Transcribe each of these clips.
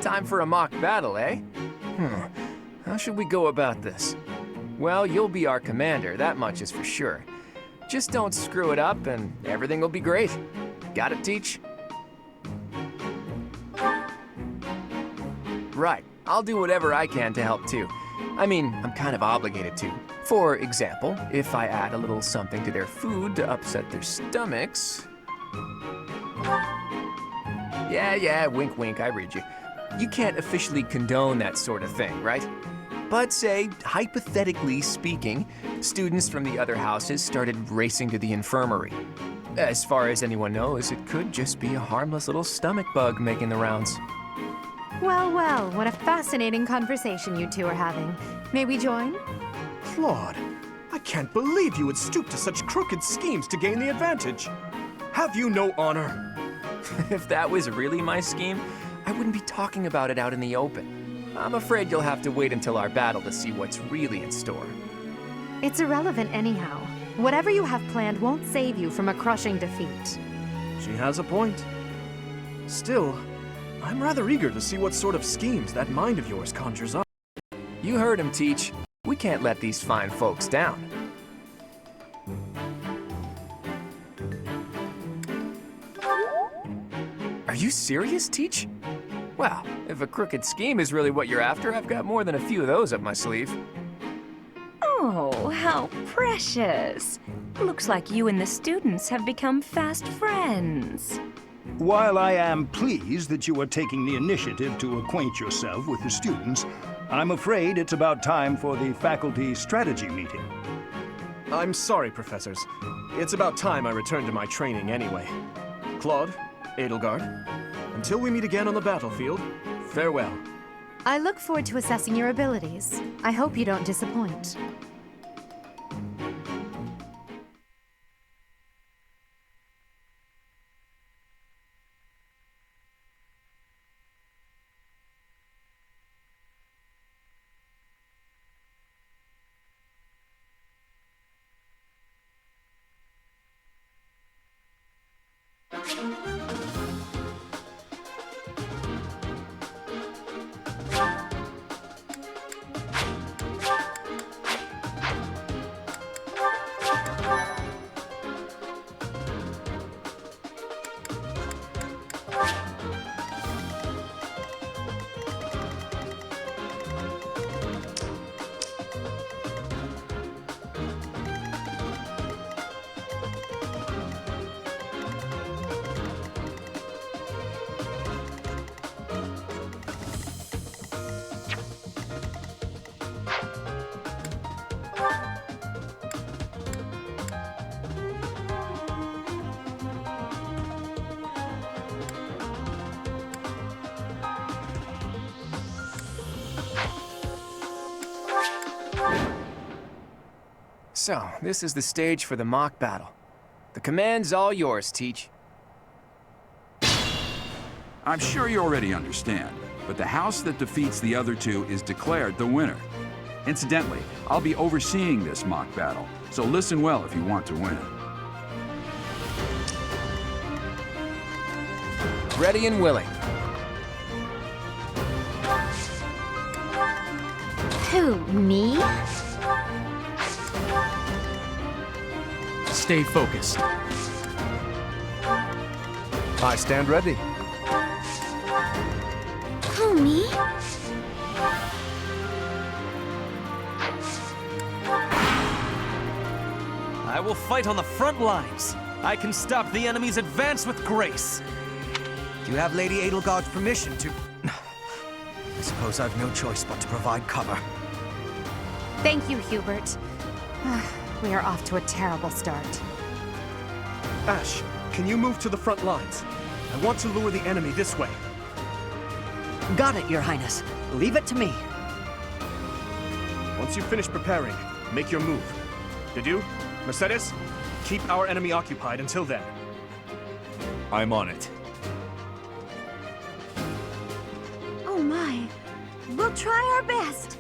Time for a mock battle, eh? How should we go about this? Well, you'll be our commander, that much is for sure. Just don't screw it up and everything will be great. Got it, Teach? Right, I'll do whatever I can to help too. I mean, I'm kind of obligated to. For example, if I add a little something to their food to upset their stomachs... Yeah, wink wink, I read you. You can't officially condone that sort of thing, right? But say, hypothetically speaking, students from the other houses started racing to the infirmary. As far as anyone knows, it could just be a harmless little stomach bug making the rounds. Well, what a fascinating conversation you two are having. May we join? Claude, I can't believe you would stoop to such crooked schemes to gain the advantage. Have you no honor? If that was really my scheme, I wouldn't be talking about it out in the open. I'm afraid you'll have to wait until our battle to see what's really in store. It's irrelevant anyhow. Whatever you have planned won't save you from a crushing defeat. She has a point. Still, I'm rather eager to see what sort of schemes that mind of yours conjures up. You heard him, Teach. We can't let these fine folks down. Are you serious, Teach? Well, if a crooked scheme is really what you're after, I've got more than a few of those up my sleeve. Oh, how precious. Looks like you and the students have become fast friends. While I am pleased that you are taking the initiative to acquaint yourself with the students, I'm afraid it's about time for the faculty strategy meeting. I'm sorry, professors. It's about time I returned to my training anyway. Claude, Edelgard, until we meet again on the battlefield, farewell. I look forward to assessing your abilities. I hope you don't disappoint. So, this is the stage for the mock battle. The command's all yours, Teach. I'm sure you already understand, but the house that defeats the other two is declared the winner. Incidentally, I'll be overseeing this mock battle, so listen well if you want to win. Ready and willing. Who, me? Stay focused. I stand ready. Who, me? I will fight on the front lines. I can stop the enemy's advance with grace. Do you have Lady Edelgard's permission to... I suppose I've no choice but to provide cover. Thank you, Hubert. We are off to a terrible start. Ash, can you move to the front lines? I want to lure the enemy this way. Got it, Your Highness. Leave it to me. Once you finish preparing, make your move. Did you? Mercedes? Keep our enemy occupied until then. I'm on it. Oh my. We'll try our best.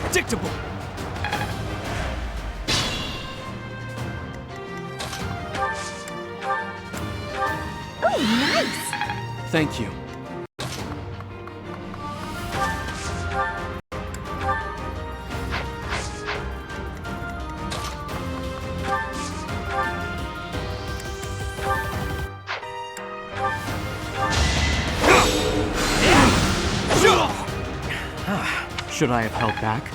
Predictable! nice! Thank you. Should I have held back?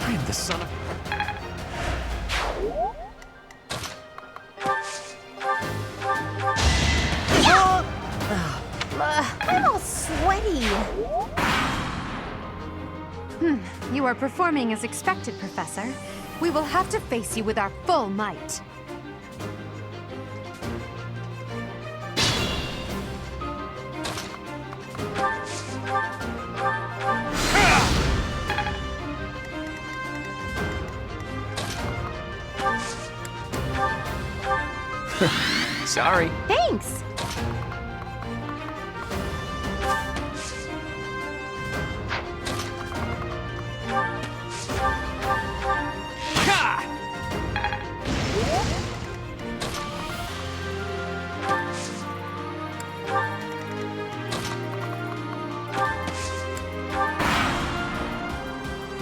I am the son of... I'm all sweaty. You are performing as expected, Professor. We will have to face you with our full might. Sorry. Thanks!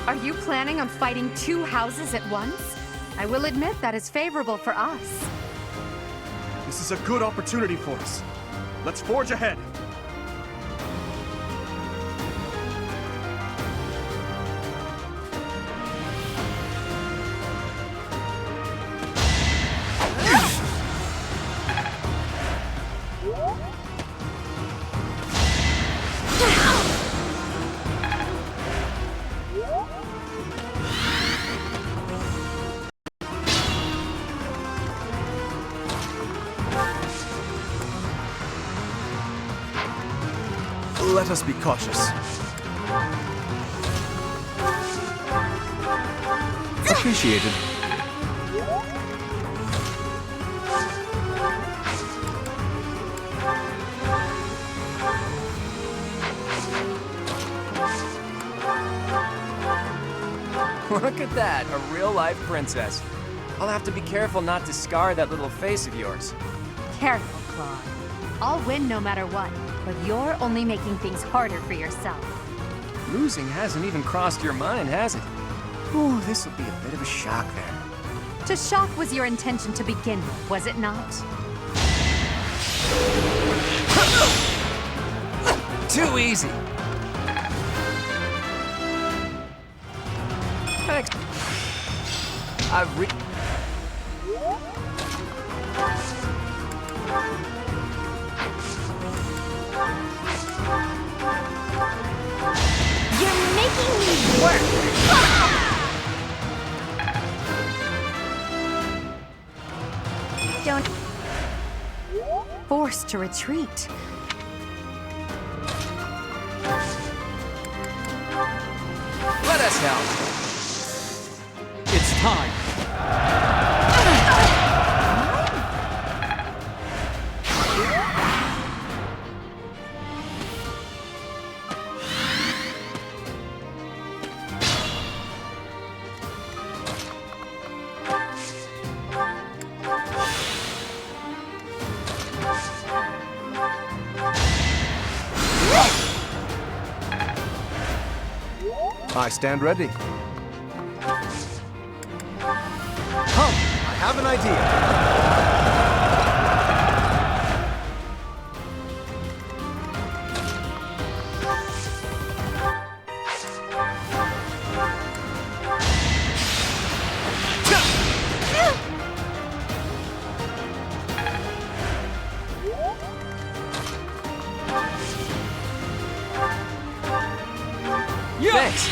Are you planning on fighting two houses at once? I will admit that is favorable for us. This is a good opportunity for us. Let's forge ahead. Let us be cautious. Appreciated. Look at that, a real-life princess. I'll have to be careful not to scar that little face of yours. Careful, Claude. I'll win no matter what, but you're only making things harder for yourself. Losing hasn't even crossed your mind, has it? Ooh, this will be a bit of a shock there. To shock was your intention to begin with, was it not? Too easy. Thanks. You're making me work! Don't... Forced to retreat. Let us help. It's time. I stand ready. Come, I have an idea. Thanks.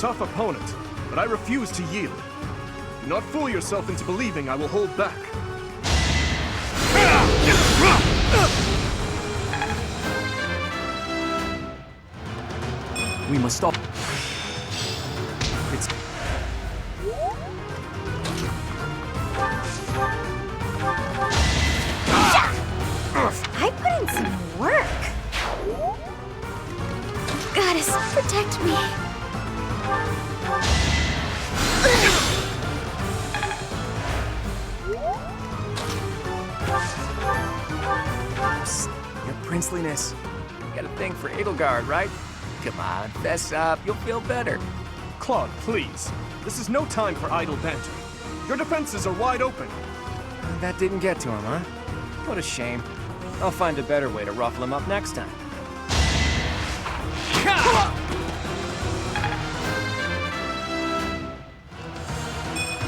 tough opponent, but I refuse to yield. Do not fool yourself into believing I will hold back. We must stop. It's... I put in some work. Goddess, protect me. Psst, your princeliness. You got a thing for Edelgard, right? Come on, fess up. You'll feel better. Claude, please. This is no time for idle banter. Your defenses are wide open. That didn't get to him, huh? What a shame. I'll find a better way to ruffle him up next time.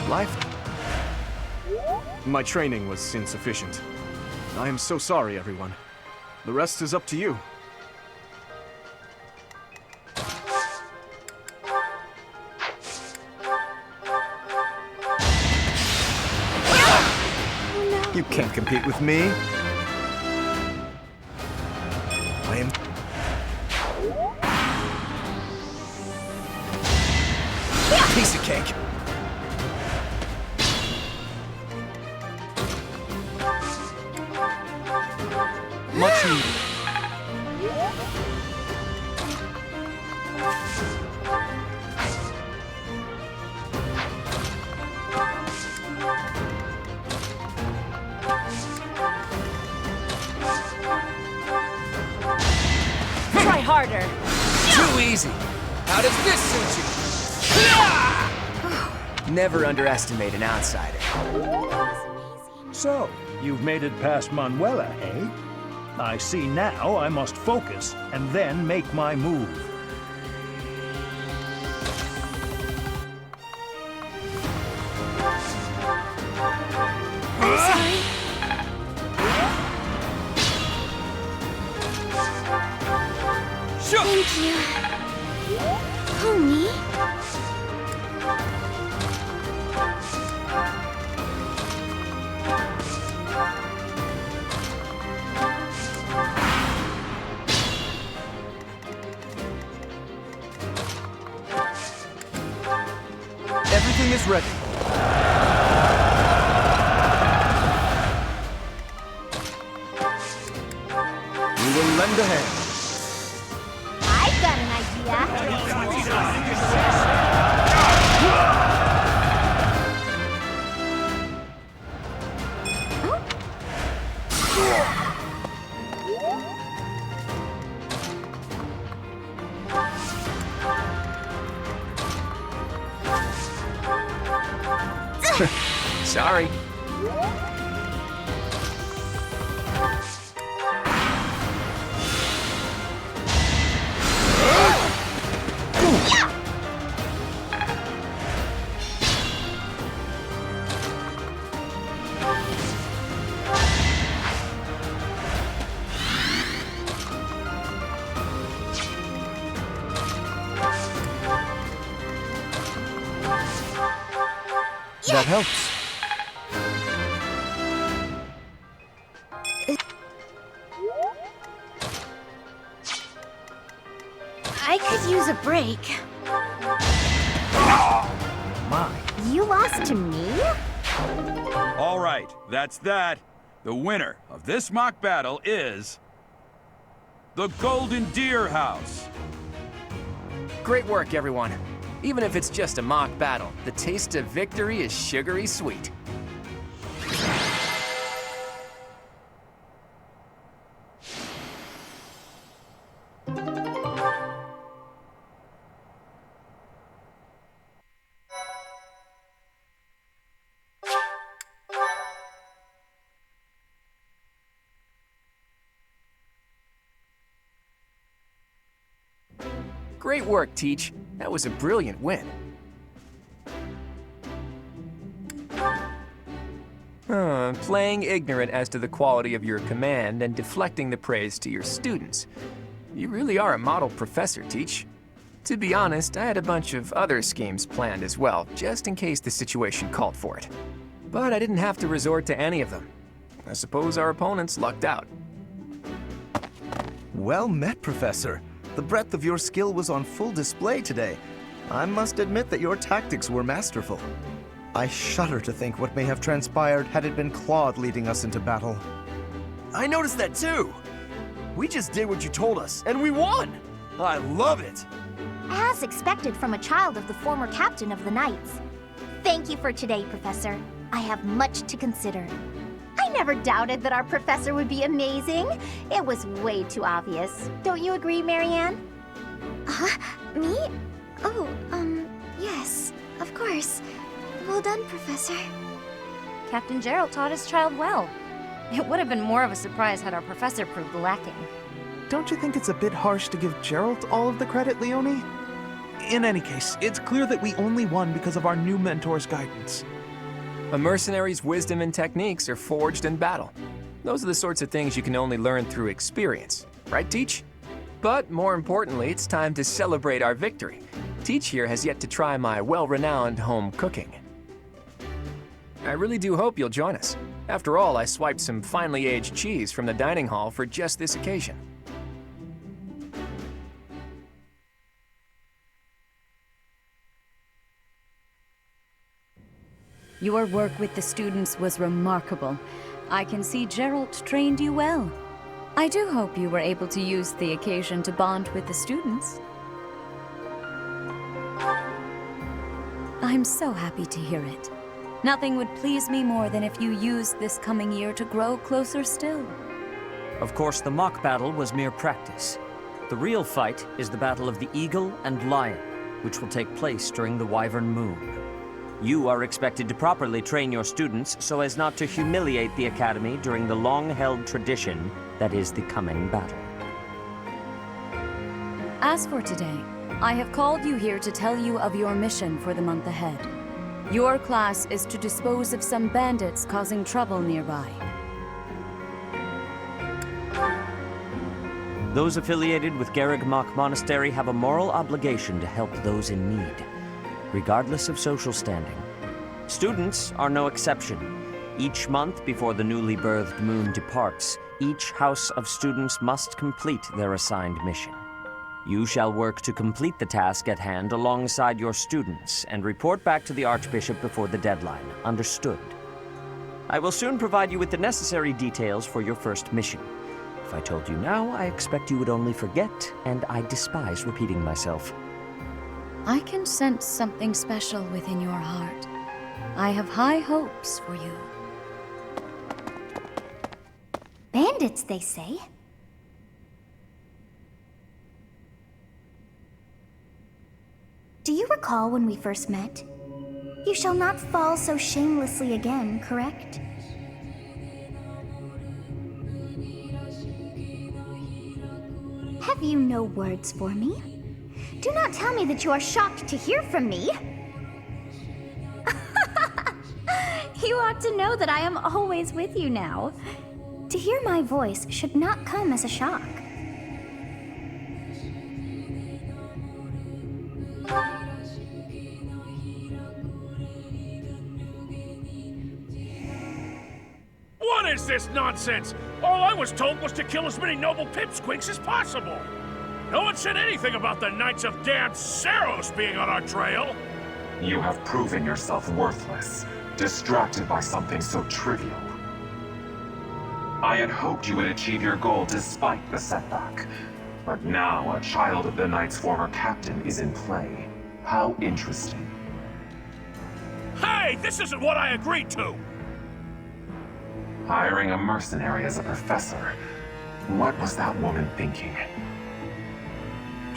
Life? My training was insufficient. I am so sorry, everyone. The rest is up to you. You can't compete with me. I am... Piece of cake. Much needed. Try harder. Too easy. How does this suit you? Never underestimate an outsider. So, you've made it past Manuela, eh? I see now I must focus and then make my move. I'm sorry. Thank you. Homie. Everything is ready. We will lend a hand. I've got an Sorry. That helps. I could use a break. My. You lost to me? All right, that's that. The winner of this mock battle is... the Golden Deer House. Great work, everyone. Even if it's just a mock battle, the taste of victory is sugary sweet. Great work, Teach. That was a brilliant win. Playing ignorant as to the quality of your command and deflecting the praise to your students. You really are a model professor, Teach. To be honest, I had a bunch of other schemes planned as well, just in case the situation called for it. But I didn't have to resort to any of them. I suppose our opponents lucked out. Well met, Professor. The breadth of your skill was on full display today. I must admit that your tactics were masterful. I shudder to think what may have transpired had it been Claude leading us into battle. I noticed that too! We just did what you told us, and we won! I love it! As expected from a child of the former captain of the Knights. Thank you for today, Professor. I have much to consider. I never doubted that our professor would be amazing. It was way too obvious. Don't you agree, Marianne? Me? Oh, yes, of course. Well done, Professor. Captain Gerald taught his child well. It would have been more of a surprise had our professor proved lacking. Don't you think it's a bit harsh to give Gerald all of the credit, Leonie? In any case, it's clear that we only won because of our new mentor's guidance. A mercenary's wisdom and techniques are forged in battle. Those are the sorts of things you can only learn through experience. Right, Teach? But more importantly, it's time to celebrate our victory. Teach here has yet to try my well-renowned home cooking. I really do hope you'll join us. After all, I swiped some finely aged cheese from the dining hall for just this occasion. Your work with the students was remarkable. I can see Gerald trained you well. I do hope you were able to use the occasion to bond with the students. I'm so happy to hear it. Nothing would please me more than if you used this coming year to grow closer still. Of course, the mock battle was mere practice. The real fight is the battle of the Eagle and Lion, which will take place during the Wyvern Moon. You are expected to properly train your students so as not to humiliate the Academy during the long-held tradition that is the coming battle. As for today, I have called you here to tell you of your mission for the month ahead. Your class is to dispose of some bandits causing trouble nearby. Those affiliated with Garrigmach Monastery have a moral obligation to help those in need, regardless of social standing. Students are no exception. Each month before the newly birthed moon departs, each house of students must complete their assigned mission. You shall work to complete the task at hand alongside your students and report back to the Archbishop before the deadline. Understood? I will soon provide you with the necessary details for your first mission. If I told you now, I expect you would only forget, and I despise repeating myself. I can sense something special within your heart. I have high hopes for you. Bandits, they say. Do you recall when we first met? You shall not fall so shamelessly again, correct? Have you no words for me? Do not tell me that you are shocked to hear from me. You ought to know that I am always with you now. To hear my voice should not come as a shock. What is this nonsense? All I was told was to kill as many noble pipsqueaks as possible. No one said anything about the Knights of damned Ciervos being on our trail. You have proven yourself worthless, distracted by something so trivial. I had hoped you would achieve your goal despite the setback. But now a child of the Knight's former captain is in play. How interesting. Hey, this isn't what I agreed to! Hiring a mercenary as a professor. What was that woman thinking?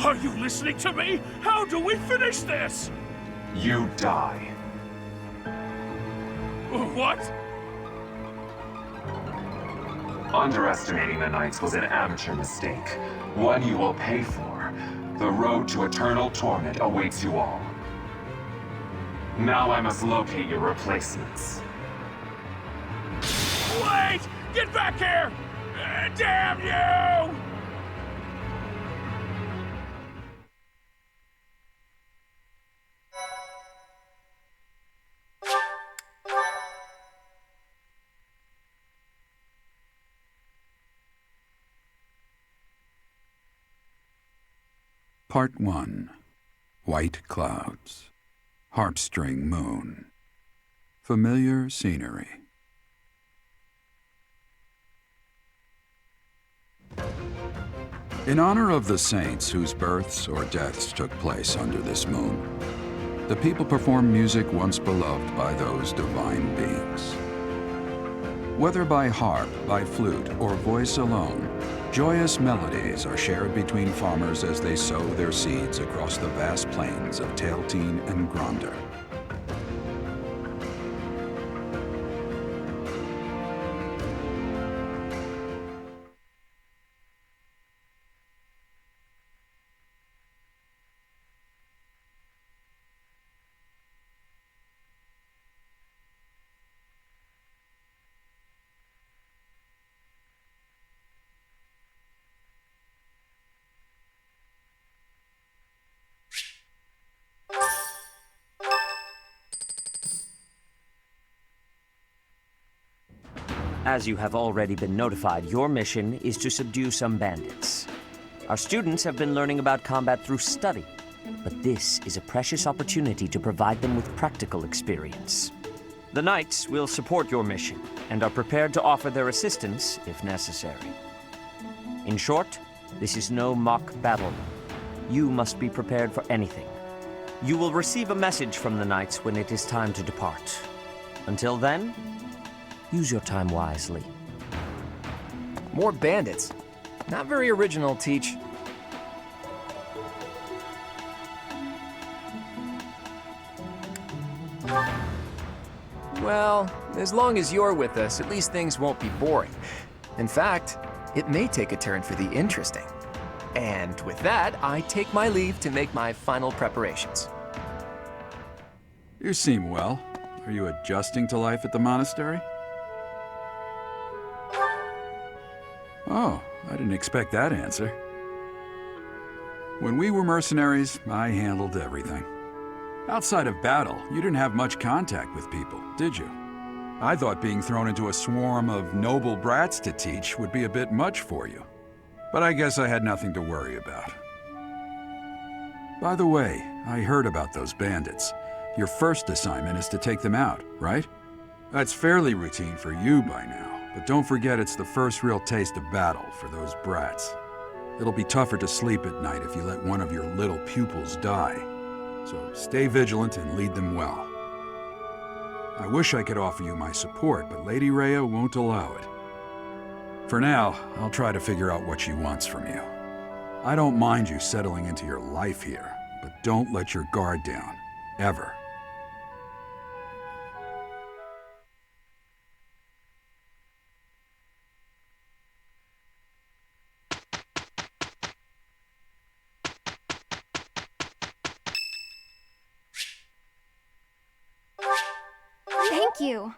Are you listening to me? How do we finish this? You die. What? Underestimating the Knights was an amateur mistake. One you will pay for. The road to eternal torment awaits you all. Now I must locate your replacements. Wait! Get back here! Damn you! Part 1. White Clouds. Harpstring Moon. Familiar scenery. In honor of the saints whose births or deaths took place under this moon, the people perform music once beloved by those divine beings. Whether by harp, by flute, or voice alone, joyous melodies are shared between farmers as they sow their seeds across the vast plains of Tailteen and Gronder. As you have already been notified, your mission is to subdue some bandits. Our students have been learning about combat through study, but this is a precious opportunity to provide them with practical experience. The Knights will support your mission and are prepared to offer their assistance if necessary. In short, this is no mock battle. You must be prepared for anything. You will receive a message from the Knights when it is time to depart. Until then, use your time wisely. More bandits. Not very original, Teach. Well, as long as you're with us, at least things won't be boring. In fact, it may take a turn for the interesting. And with that, I take my leave to make my final preparations. You seem well. Are you adjusting to life at the monastery? Oh, I didn't expect that answer. When we were mercenaries, I handled everything. Outside of battle, you didn't have much contact with people, did you? I thought being thrown into a swarm of noble brats to teach would be a bit much for you. But I guess I had nothing to worry about. By the way, I heard about those bandits. Your first assignment is to take them out, right? That's fairly routine for you by now. But don't forget it's the first real taste of battle for those brats. It'll be tougher to sleep at night if you let one of your little pupils die. So stay vigilant and lead them well. I wish I could offer you my support, but Lady Rhea won't allow it. For now, I'll try to figure out what she wants from you. I don't mind you settling into your life here, but don't let your guard down, ever. Thank you.